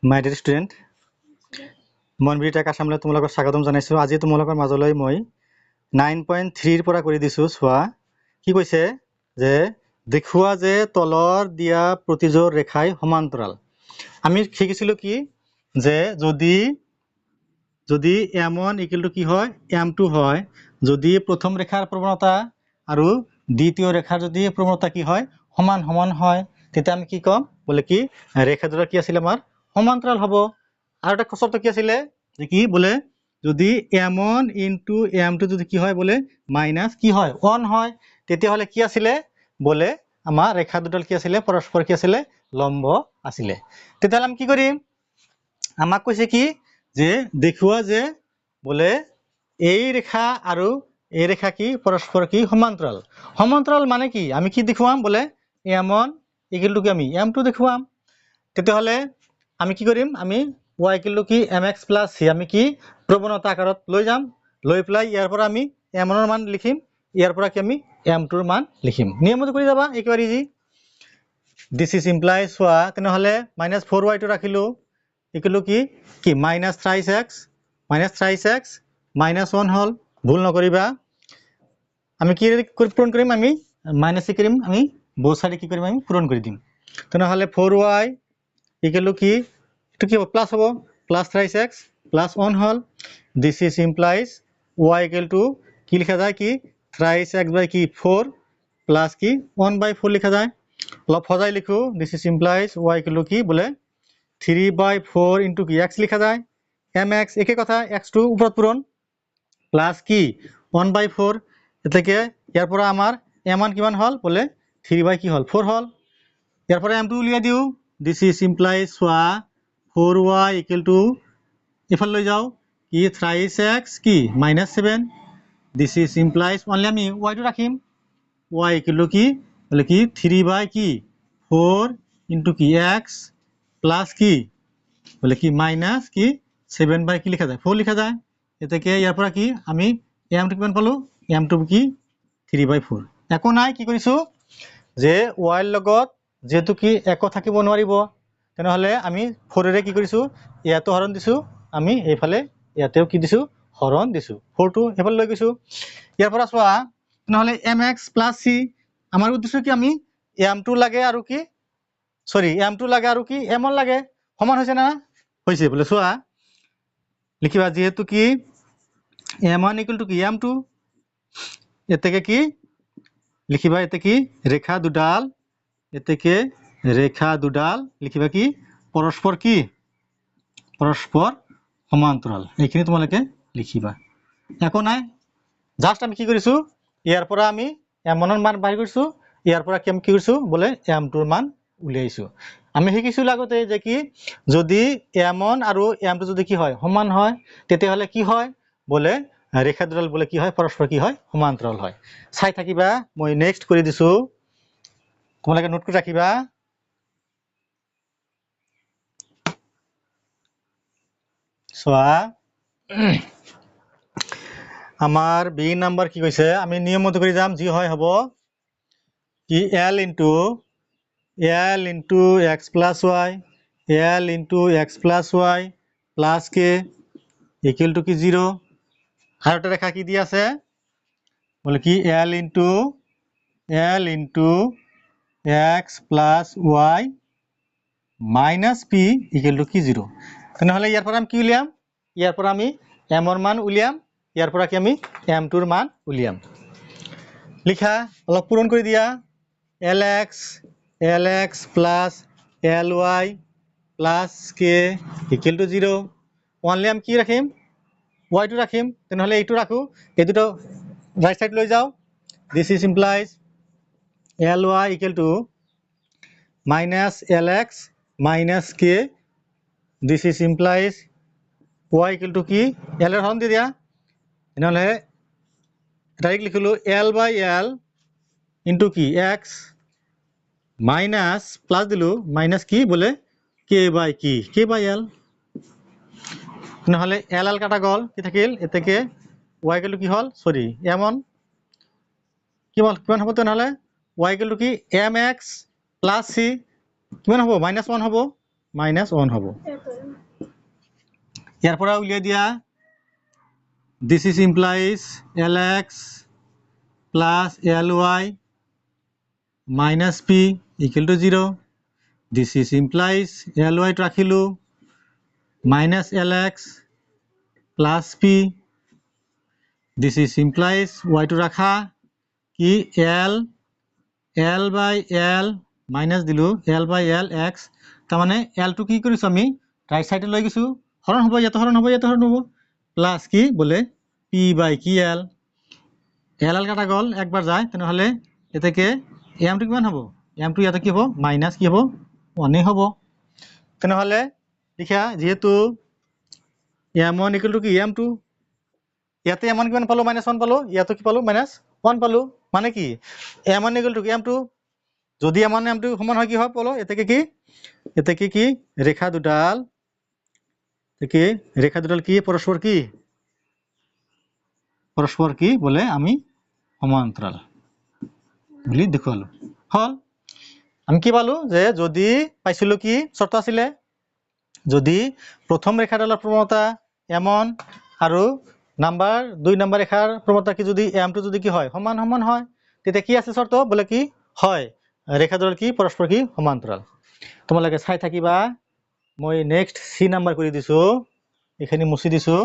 মাই dear student মনবিৰ tech আসামলৈ তোমালোকক স্বাগতম জনাইছোঁ। আজি তোমালোকৰ মাজলৈ মই 9.3 পৰা কৰি দিছোঁ। চোৱা কি কৈছে যে দেখুওৱা যে তলৰ দিয়া প্ৰতিযোৰ ৰেখাই সমান্তৰাল। আমি শিকিছিলোঁ কি যে যদি m1 ইকুৱেল টু কি হয় m2 হয়, যদি প্ৰথম ৰেখাৰ প্ৰৱণতা আৰু দ্বিতীয় ৰেখাৰ যদি প্ৰৱণতা কি হয় সমান সমান হয়, তেতিয়া আমি কি ক'ম বোলে কি ৰেখা দুটা কি আছিল আমাৰ সমান্তৰাল হ'ব। আৰু এটা শর্ত কি আছিলে যে কি বোলে যদি m1 ইনটু m2 যদি কি হয় বোলে মাইনাস কি হয় 1 হয়, তেতিয়া হলে কি আছিলে বোলে আমাৰ ৰেখা দুডাল কি আছিলে পৰস্পৰ কি আছিলে লম্ব আছিলে। তেতিয়া আমি কি কৰিম, আমাক কৈছে কি যে দেখুওৱা যে বোলে এই ৰেখা আৰু এই ৰেখা কি পৰস্পৰ কি সমান্তৰাল। সমান্তৰাল মানে কি আমি কি দেখুৱাম বোলে m1 ইকুৱেল টু কি আমি m2 দেখুৱাম। তেতিয়া হলে আমি কি কৰিম, আমি y ইকুৱেল টু কি mx প্লাস c আমি কি প্ৰৱণতা আকাৰত লৈ যাম, লৈ পেলাই ইয়াৰ পৰা আমি m1 ৰ মান লিখিম, ইয়াৰ পৰা কি আমি m2 ৰ মান লিখিম। নিয়মটো কৰি যাবা একেবাৰে ইজি। দিস ইজ ইমপ্লাইজ চোৱা তেনেহলে -4y টো ৰাখিলো ইকুৱেল টু কি মাইনাস 3x মাইনাস 1 হল, ভুল নকৰিবা। আমি কি পূৰণ কৰিম, আমি মাইনাস কৰিম, আমি both side কি কৰিম আমি পূৰণ কৰি দিম। তেনেহলে 4y ইকুৱেল টু কি এটো কি প্লাস হ'ব, plus 3x plus 1 hall. This is implies y equal to কি লিখা যায় কি 3x বাই কি 4 প্লাস কি 1/4 লিখা যায়। অলপ সজাই লিখো, this is implies y equal to কি বোলে 3/4 ইনটু কি x লিখা যায় mx, একে কথা x টো ওপৰত পূৰণ প্লাস কি 1/4, এটাকে ইয়াৰ পৰা আমাৰ m1 কিমান হল বোলে 3 কি হল 4 হল। ইয়াৰ পৰা m2 উলিয়াই দিও, দিস ইজ ইমপ্লাইজ চোৱা 4y ইকুৱেল টু ইফালে লৈ যাও কি 3x কি -7, দিস ইজ ইমপ্লাইজ অনলি আমি y টো ৰাখিম, y ইকুৱেল টু কি বলে কি 3/4 ইনটু কি x প্লাস কি বলে কি মাইনাস কি 7 কি লিখা যায় 4 লিখা যায়। এটাকে ইয়াৰ পৰা কি আমি m2 কিমান পালো, m2 কি 3/4। একো নাই, কি কৰিছো যে y ৰ লগত যেহেতু কি একো থাকিব নোৱাৰিব, তেনেহলে আমি 4 ৰে কি কৰিছো ইয়াতো হৰণ দিছো, আমি এইফালে ইয়াতেও কি দিছো হৰণ দিছো, 4 টো এইফালে লৈ গৈছো। ইয়াৰ পৰা চোৱা তেনেহলে mx প্লাস c আমাৰ উদ্দেশ্য কি আমি m2 লাগে আৰু কি m2 লাগে আৰু কি m1 লাগে, সমান হৈছে না হৈছে বোলে। চোৱা লিখিবা যেহেতু কি m1 ইকুৱেল টু কি m2, এতেকে কি লিখিবা এতে কি ৰেখা দুডাল, এতেকে ৰেখা দুডাল লিখিবা কি পৰস্পৰ কি পৰস্পৰ সমান্তৰাল, এইখিনি তোমালোকে লিখিবা। একো নাই, জাস্ট আমি কি কৰিছো ইয়াৰ পৰা আমি m1 ৰ মান বাহিৰ কৰিছো, ইয়াৰ পৰা কি কৰিছো বোলে m2 ৰ মান উলিয়াইছো। আমি শিকিছিলো আগতে যে কি যদি m1 আৰু m2 যদি কি হয় সমান হয়, তেতিয়া হলে কি হয় বোলে ৰেখা দুডাল বোলে কি হয় পৰস্পৰ কি হয় সমান্তৰাল হয়। চাই থাকিবা, মই নেক্সট কৰি দিছো, তোমালোকে নোট কৰি ৰাখিবা। চোৱা আমাৰ বি নাম্বাৰ কি কৈছে, আমি নিয়মত কৰি যাম, যি হয় হ'ব কি l into x plus y plus k equal to কি 0। আৰু এটা ৰেখা কি দি আছে বলে কি l into x plus y minus p equal to কি 0। তেনেহলে ইয়াৰ পৰা আমি কি উলিয়াম, ইয়াৰ পৰা আমি m ৰ মান উলিয়াম, ইয়াৰ পৰা কি আমি m2 ৰ মান উলিয়াম। লিখা অলপ পূৰণ কৰি দিয়া, lx plus ly plus k equal to 0। Only আমি কি ৰাখিম y টো ৰাখিম, তেনেহলে এইটো ৰাখো, এই দুটো ৰাইট সাইড লৈ যাও। This is implies ly equal to minus lx minus k, this is implies y equal to কি l এর হরণ দি দিয়া, তেনেহলে ডাইরেক্ট লিখিলো l/l ইনটু কি x মাইনাস প্লাস দিলো মাইনাস কি বলে k/l, নহলে l কাটা গল, কি থাকিল এতেকে y ইকুৱেল টু কি হল m1 কিমান হ'ব, তেনেহলে y ইকুৱেল টু কি mx প্লাস c কিমান হ'ব -1 হ'ব, -1 হ'ব। ইয়াৰ পৰা উলিয়াই দিয়া this is implies lx plus ly minus p equal to 0. This is implies ly to rakhilu minus lx plus p. This is implies y to rakha ki l by l minus dilu l by l x. তাৰ মানে l to কি কৰিছো আমি right সাইডে লৈ গৈছো হৰণ হ'ব ইয়াতে হৰণ হ'ব প্লাস কি বলে p by কি l l কাটা গল একবার যায় তেনেহলে এটাকে m টো কিমান হ'ব m টো ইয়াতে কি হ'ব মাইনাস কি হ'ব 1 হ'ব তেনেহলে লিখা যেহেতু m1 equal to কি m2 ইয়াতে m1 কিমান পালো -1 পালো ইয়াতে কি পালো -1 পালো মানে কি m1 equal to কি m2 যদি m1 m2 সমান হয় কি হয় বলো এতে কি রেখা দুটাল কি পরস্পর কি বলে আমি সমান্তরাল বলি দেখালো হল আমি কি পালো যে যদি পাইছিলো কি শর্ত আছিল যদি প্রথম ৰেখাডালৰ প্ৰবণতা m1 আৰু নাম্বাৰ 2 নাম্বাৰ ৰেখাৰ প্রবণতা কি যদি m2 যদি কি হয় সমান হয় তেতিয়া কি আছে শর্ত বলে কি হয় রেখাডাল কি পরস্পর কি সমান্তরাল তোমালোকে চাই থাকিবা মই নেক্সট সি নাম্বার কৰি দিছো এখানে মুছি দিছো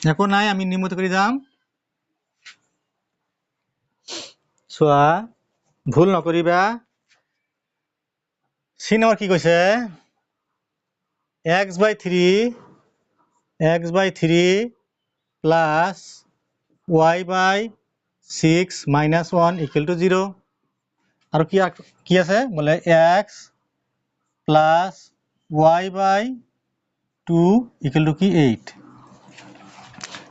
একো নাই আমি নিয়মিত কৰি যাম সোয়া ভুল নকৰিবা সি নাম্বার কি কৈছে x by 3 plus y by 6 minus 1 equal to 0 আৰু কি আছে বলে x plus y by 2 equal to কি 8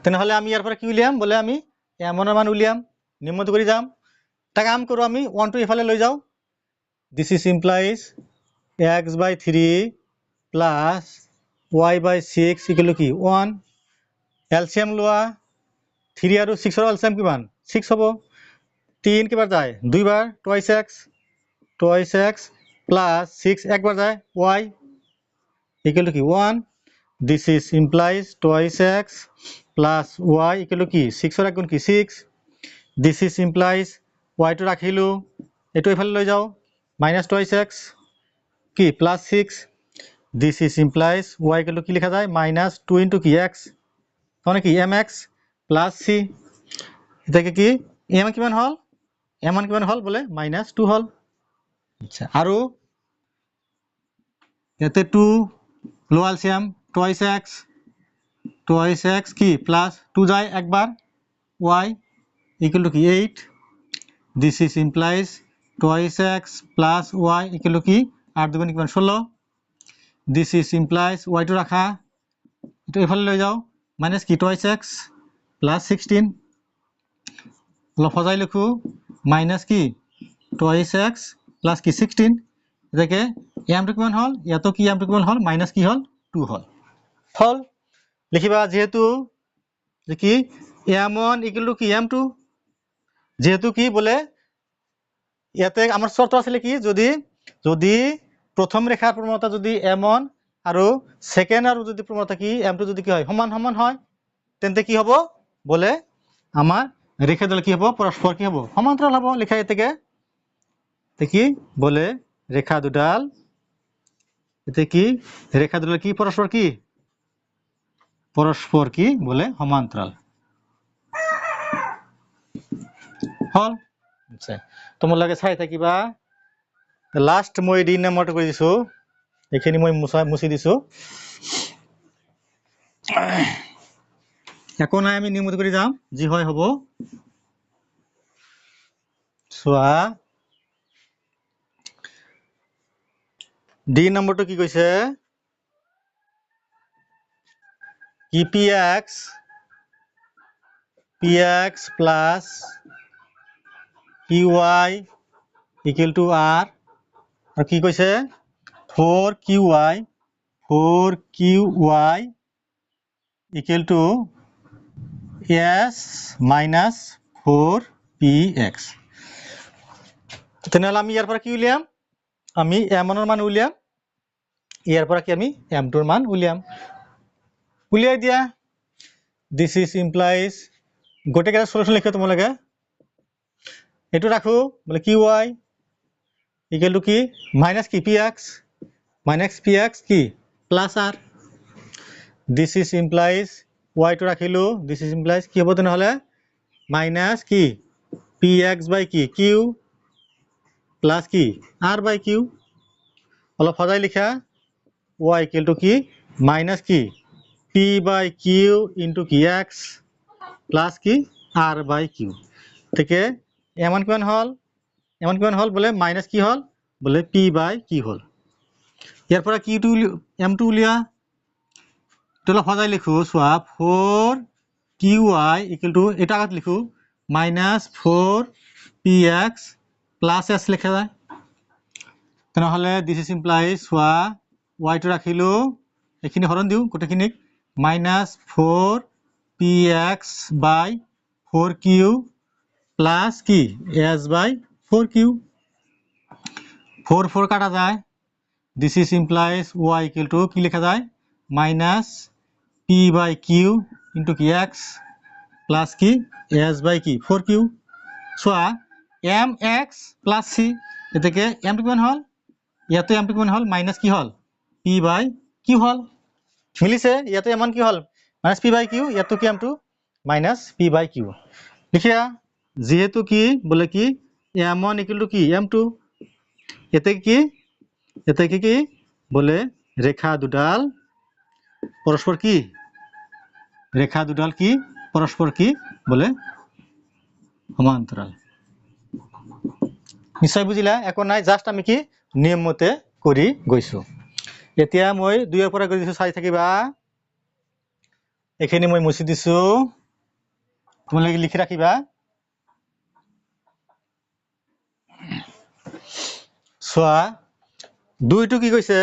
তেনেহলে আমি ইয়াৰ পৰা কি উলিয়াম বলে আমি m1 এৰ মান উলিয়াম নিয়মিত কৰি যাম এটা কাম কৰো আমি 1 টো ইফালে লৈ যাও this is implies x by 3 plus y by 6 equal to কি 1 LCM লোৱা 3 আৰু 6 ৰ LCM কিমান 6 হ'ব 3 কিবাৰ যায় দুইবাৰ twice x plus 6 একবাৰ যায় y equal to কি 1 this is implies twice x plus y equal to কি 6 ৰ গুণ কি 6 this is implies y to ৰাখিলো এটো ইফালে লৈ যাও minus twice x কি plus 6 this is implies y equal to কি লেখা যায় minus 2 into কি x মানে কি mx plus c এটাকে কি m কিমান হল বলে -2 হল আচ্ছা আৰু এতে 2 লো এলসিয়াম twice x কি plus 2 যায় একবার y equal to কি 8 this is implies twice x plus y equal to কি 8 দুগুণ কিমান 16 this is implies y to রাখা এটা এফালে লৈ যাও minus কি twice x plus 16 লফ যায় লিখো minus কি twice x plus কি 16 এটাকে m টো কিমান হল ইয়াতো কি m টো কিমান হল minus কি হল 2 হল লিখিবা যেহেতু কি m1 equal to কি m2 যেহেতু কি বলে ইয়াতে আমার শর্ত আছিল কি যদি প্রথম রেখার প্রবণতা যদি m1 আৰু সেকেন্ড আৰু যদি প্রবণতা কি m2 যদি কি হয় সমান হয় তেন্তে কি হবে বলে আমার রেখাডাল কি হবে পরস্পর কি হবে সমান্তরাল হবে লেখা এতেকে কি বলে রেখা দুডাল এতে কি রেখা দুডাল কি পরস্পর কি বলে সমান্তরাল হল আচ্ছা তোমালোকে চাই থাকিবা লাস্ট মই ডি নাম্বাৰটো কৰি দিছো এখিনি মই মুছি দিছো একো নাই আমি নিয়মিত কৰি যাম যি হয় হ'ব সোয়া ডি নাম্বাৰটো কি কৈছে কি px plus qy equal to r আৰু কি কৈছে 4qy equal to s minus 4px তেনেহলে আমি ইয়াৰ পৰা কি উলিয়াম আমি m1 ৰ মান উলিয়াম ইয়াৰ পৰা কি আমি m2 ৰ মান উলিয়াই দিয়া দিস ইজ ইমপ্লাইজ গোটেইকেইটা সলিউশন লিখিব তোমালোকে এইটো ৰাখো বলে কি y ইকুয়াল টু কি মাইনাস কি px কি plus r this is implies y টো ৰাখিলো দিস ইজ ইমপ্লাইজ কি হ'ব তেনেহলে মাইনাস কি px বাই কি q প্লাস কি r বাই q অলপ সজাই লিখা y ইকুয়াল টু কি মাইনাস কি p বাই q ইনটু কি x প্লাস কি r বাই q থেকে এমন কিমান হল বলে মাইনাস কি হল বলে p বাই q হল ইয়াৰ পৰা q টু m2 উলিয়া তোলা সজাই লিখো সোয়া 4qy ইকুয়াল টু এটা আগত লিখো মাইনাস 4px প্লাস s লিখা যায় তেনেহলে this is implies soya y টো ৰাখিলো এখিনি হৰণ দিও গোটেইখিনিক মাইনাস 4px বাই 4q প্লাস কি s বাই 4q 4 কাটা যায় this is implies y equal to কি লেখা যায় মাইনাস p বাই q ইনটু কি x প্লাস কি s বাই কি 4q সোয়া mx প্লাস c এটাকে m টু কিমান হল ইয়াতে m টু কিমান হল মাইনাস কি হল p বাই q হল মিলিছে ইয়াতে এমন কি হল মাইনাস p বাই q ইয়াতে কি m2 মাইনাস p বাই q লিখিয়া যেহেতু কি বলে কি m1 ইকুয়াল টু কি m2 এতে কি বলে রেখা দুডাল পরস্পর কি বলে সমান্তরাল নিশ্চয় বুঝিলা এখন নাই জাস্ট আমি কি নিয়ম মতে কৰি গৈছো এতিয়া মই 2 ৰ পৰা কৰি দিছো চাই থাকিবা এখিনি মই মুছি দিছো তোমালোকে লিখি ৰাখিবা সোয়া 2 টো কি কৈছে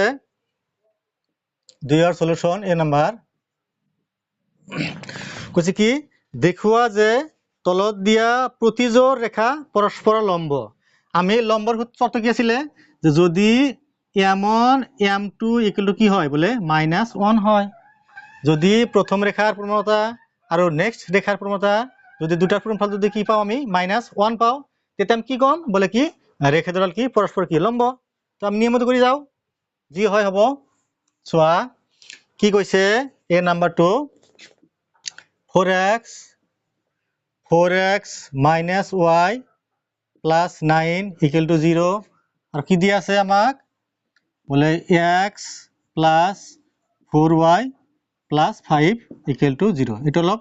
2 ৰ সলিউশন এ নাম্বাৰ কৈছে কি দেখুৱা যে তলত দিয়া প্ৰতিজোৰ ৰেখা পৰস্পৰ লম্ব আমি লম্বৰ শর্ত কি আছিল যে যদি m1 m2 ইকুয়াল টু কি হয় বলে -1 হয় যদি প্রথম রেখার প্রবণতা আর নেক্সট রেখার প্রবণতা যদি দুটার পূরণফল যদি কি পাও আমি -1 পাও তেতে আমি কি কম বলে কি রেখা দুডাল কি পরস্পর কি লম্ব তো আমি নিয়ম মতে কৰি যাও জি হয় হ'ব সোয়া কি কৈছে এ number 2 4x minus y plus 9 equal to 0 আর কি দিয়া আছে আমাক বলে x plus 4y plus 5 equal to 0 এটা অলপ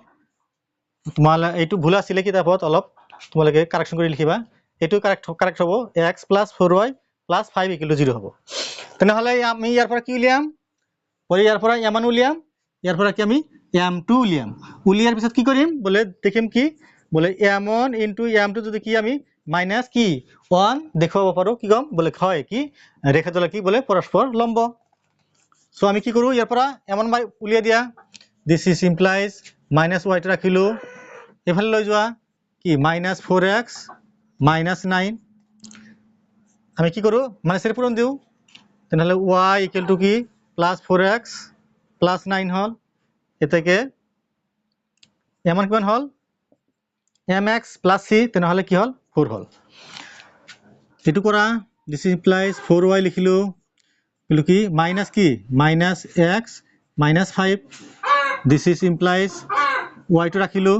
তোমালে এইটো ভুল আছিল কিতাপত অলপ তোমালকে কারেকশন কৰি লিখিবা এইটো কারেক্ট হ'ব x plus 4y plus 5 equal to 0 হ'ব তেনেহলে আমি ইয়াৰ পৰা কি উলিয়াম পৰে ইয়াৰ পৰা m1 উলিয়াম ইয়াৰ পৰা কি আমি m2 উলিয়াম উলিয়াৰ পিছত কি কৰিম বলে দেখিম কি বলে m1 into m2 যদি কি আমি মাইনাস কি 1 দেখাব পাৰো কি কম বলে হয় কি ৰেখা দুডাল কি বলে পৰস্পৰ লম্ব সো আমি কি কৰো ইয়াৰ পৰা m1 উলিয়া দিয়া দিস ইজ ইমপ্লাইজ -y টা ৰাখিলো এফালে লৈ যোৱা কি -4x -9 আমি কি কৰো মাইনাসের পূরণ দিও তেনেহলে y ইকুয়াল টু কি +4x +9 হল এটাকে এমন কিমান হল mx + c তেনেহলে কি হল 4 হল এটু কৰা দিস ইমপ্লাইজ 4y লিখিলো কি -x -5 this is implies y টো ৰাখিলো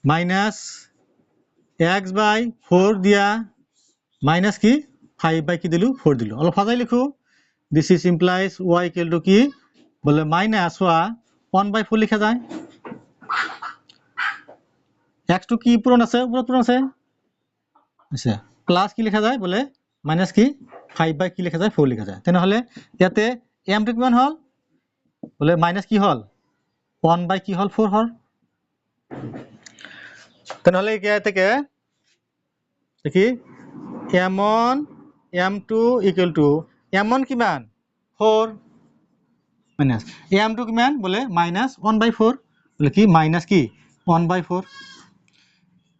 -x/4 দিয়া মাইনাস কি 5 কি দিলু 4 দিলু অলপ সজাই লিখো this is implies y equal to কি বলে -1/4 লিখা যায় x টু কি পূরণ আছে পূরণ আছে আচ্ছা প্লাস কি লেখা যায় বলে মাইনাস কি 5 কি লেখা যায় 4 লেখা যায় তেনহলে ইয়াতে m টু কিমান হল বলে মাইনাস কি হল 1 কি হল 4 হল তেনহলে কি থেকে দেখি m1 m2 equal to m1 কিমান 4 মাইনাস m2 কিমান বলে -1/4 বলে কি মাইনাস কি 1/4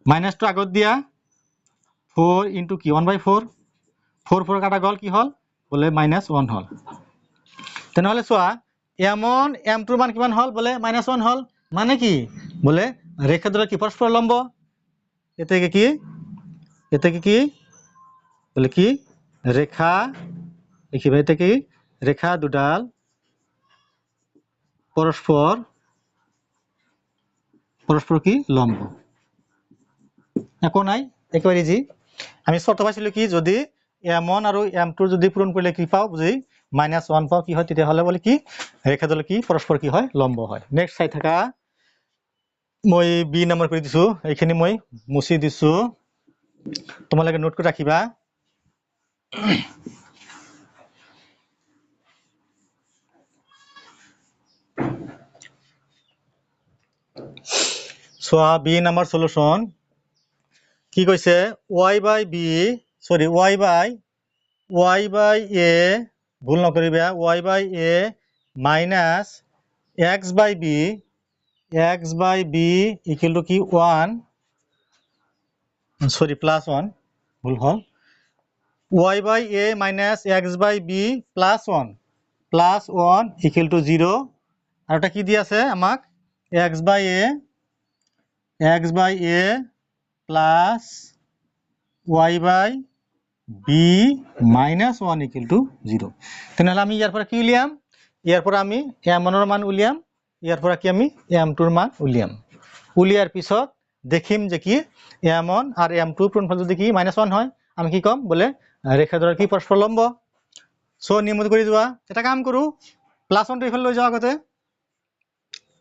মাইনাস তো আগত দিয়া 4 ইনটু কি 1/4 4 4 কাটা গ'ল কি হ'ল বোলে -1 হ'ল তেনেহ'লে চোৱা m1 m2 ৰ মান কিমান হ'ল বোলে -1 হ'ল মানে কি বোলে ৰেখা দুটা কি পৰস্পৰ লম্ব এতে কি বোলে কি ৰেখা লিখিবা এতে কি ৰেখা দুডাল পৰস্পৰ কি লম্ব একো নাই একেবাৰে ইজি আমি শৰ্ত পাইছিলো কি যদি m1 আৰু m2 যদি পূৰণ কৰিলে কি পাও বুজি -1 পাও কি হয় তেতিয়া হলে বলে কি ৰেখা দুডাল কি পৰস্পৰ কি হয় লম্ব হয় নেক্সট চাই থাকা মই বি নম্বৰ কৰি দিছো এইখিনি মই মুছি দিছো তোমালোকে নোট কৰি ৰাখিবা সোয়া বি নম্বৰ সলিউশন কি কৈছে y by b সৰি y by a ভুল নকৰিবা y by a minus x by b equal to কি 1 সরি +1 ভুল হল y by a minus x by b +1 equal to 0 আর এটা কি দি আছে আমাক x by a plus y by b minus 1 equal to 0 তেনেহলে আমি ইয়াৰ পৰা কি উলিয়াম ইয়াৰ পৰা আমি m1 ৰ মান উলিয়াম ইয়াৰ পৰা কি আমি m2 ৰ মান উলিয়াম উলিয়াৰ পিছত দেখিম যে কি m1 আৰু m2 পূৰণফল যদি কি -1 হয় আমি কি কম বলে ৰেখা দুডাল কি পৰস্পৰ লম্ব সো নিয়মত কৰি যোৱা এটা কাম কৰো +1 টো ইফালে লৈ যাও আগতে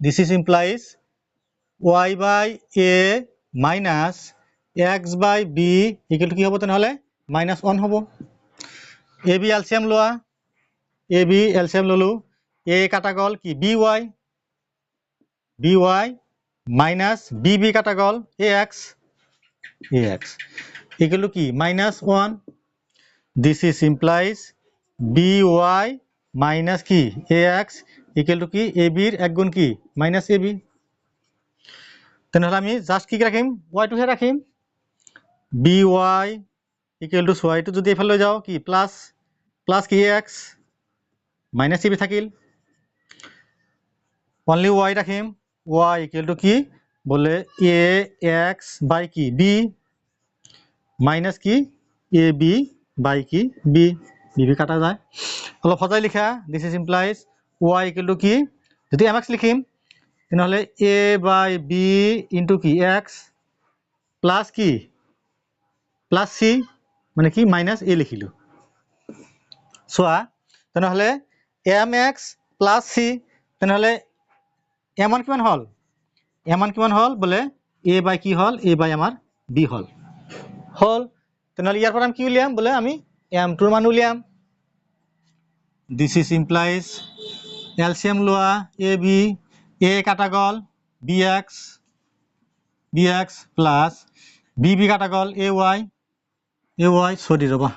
this is implies y by a minus x by b equal to কি হব তেনেহলে -1 হব ab এলসিয়াম লোৱা ab এলসিয়াম ললো a কাটা গল কি by minus bb কাটা গল ax equal to কি -1 this is implies by minus কি ax equal to কি ab এর এক গুণ কি -ab তেনেহলে আমি জাস্ট কি রাখিম y টো হে রাখিম by equal to y টো যদি এফালে লৈ যাও কি প্লাস কি ax minus ab থাকিল only y রাখিম y equal to কি বলে ax by কি b minus কি ab by কি b bb কাটা যায় অলপ সজাই লিখা this is implies y equal to কি যদি mx লিখিম তেনেহলে a by b into কি x plus কি plus c মানে কি minus a লিখিলো সোয়া তেনেহলে mx plus c তেনেহলে m1 কিমান হল বলে a by কি হল a by আমার b হল তেনেহলে ইয়াৰ পৰা আমি কি উলিয়াম বলে আমি m2 ৰ মান উলিয়াম this is implies LCM লোৱা ab a কাটা গল bx plus bb কাটা গল ay সরি ৰবা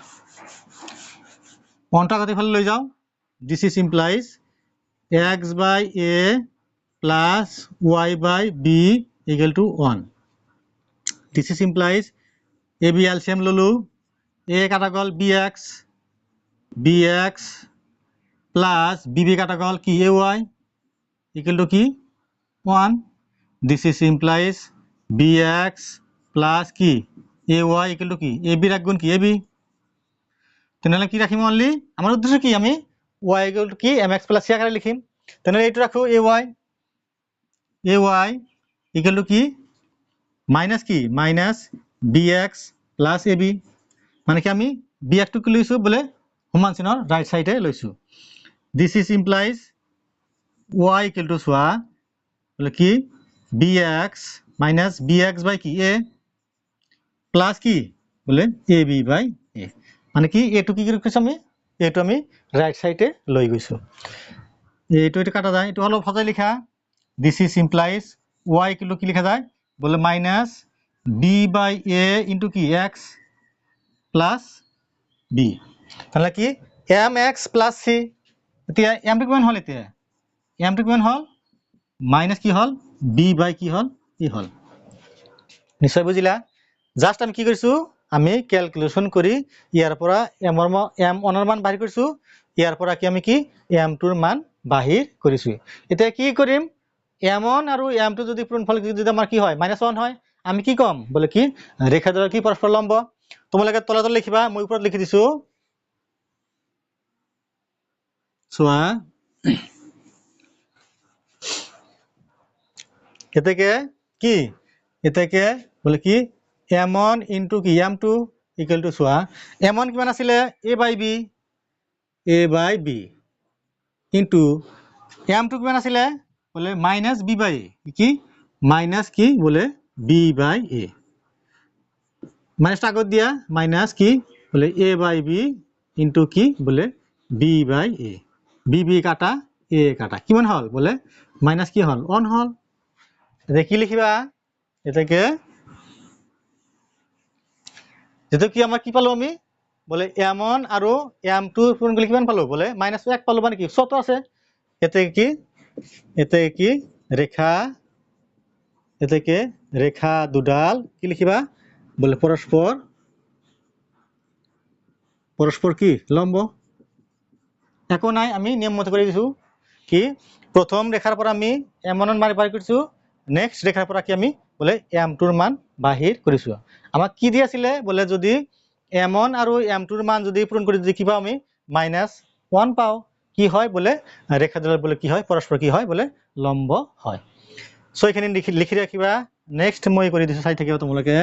অন্টা কাটি ফেলে লৈ যাও this is implies x by a plus y by b equal to 1 this is implies ab LCM ললো a কাটা গল bx plus bb কাটা গল কি ay equal to কি 1 this is implies bx plus কি ay equal to কি ab এর এক গুণ কি ab তেনেহলে কি রাখিম অনলি আমার উদ্দেশ্য কি আমি y equal to কি mx plus c আকারে লিখিম তেনেহলে এইটো রাখো ay equal to কি minus কি minus bx plus ab মানে কি আমি bx টো কি লৈছো বলে সমান চিনৰ রাইট সাইডে লৈছো this is implies y equal to সোয়া বলে কি bx minus bx by কি a plus কি বলে ab by a মানে কি এটো কি কৰিছো আমি এটো আমি রাইট সাইডে লৈ গৈছো এটো কাটা যায় এটো হলো ফজাই লিখা this is implies y equal to কি লিখা যায় বলে minus b by a into কি x plus b তাহলে কি mx plus c এতিয়া m টো কিমান হল এতিয়া m টো কিমান হল মাইনাস কি হল b by কি হল e হল নিশ্চয় বুঝিলা জাস্ট আমি কি কৰিছো আমি ক্যালকুলেশন কৰি ইয়াৰ পৰা m1 ৰ মান বাহিৰ কৰিছো, ইয়াৰ পৰা কি আমি কি m2 ৰ মান বাহিৰ কৰিছো। এতিয়া কি কৰিম, m1 আৰু m2 যদি পূৰণফল যদি আমাৰ কি হয় -1 হয়, আমি কি কম বলে কি ৰেখাদ্বয়ৰ কি পৰস্পৰ লম্ব। তোমালোকে তলে লিখিবা, মই ওপৰত লিখি দিছো। চোৱা এতেকে কি এতেকে বলে কি m1 ইনটু কি m2 ইকুয়াল টু চোৱা m1 কিমান আছিলে a by b into m2 কিমান আছিলে বলে মাইনাস b বাই a, কি মাইনাস কি বলে b বাই a, মাইনাসটা আগত দিয়া মাইনাস কি বলে a বাই b ইনটু কি বলে b by a, b b কাটা a কাটা কিমান হল বলে মাইনাস কি হল 1 হল। এটা কি লিখিবা এটাকে যেটা কি আমরা কি পালো আমি বলে m1 আৰু m2 পূরণ করলে কিমান পালো বলে -1 পালো, মানে কি ছোট আছে। এতে কি রেখা রেখা দুডাল কি লিখিবা বলে পরস্পর কি লম্ব। একো নাই, আমি নিয়ম মতো করে দিছো কি প্রথম রেখার পর আমি m1 মান বাহির কৰিছো, নেক্সট ৰেখাৰ পৰ কি আমি বলে m2 ৰ মান বাহিৰ কৰিছো। আমাক কি দি আছিলে বলে যদি m1 আৰু m2 ৰ মান যদি পূৰণ কৰি যদি কি পাও আমি -1 পাও, কি হয় বলে রেখাদ্বয় বলে কি হয় পরস্পর কি হয় বলে লম্ব হয়। সো এখানে লিখি রাখিবা, নেক্সট মই কৰি দিছো চাই থাকিবা তোমালোকে।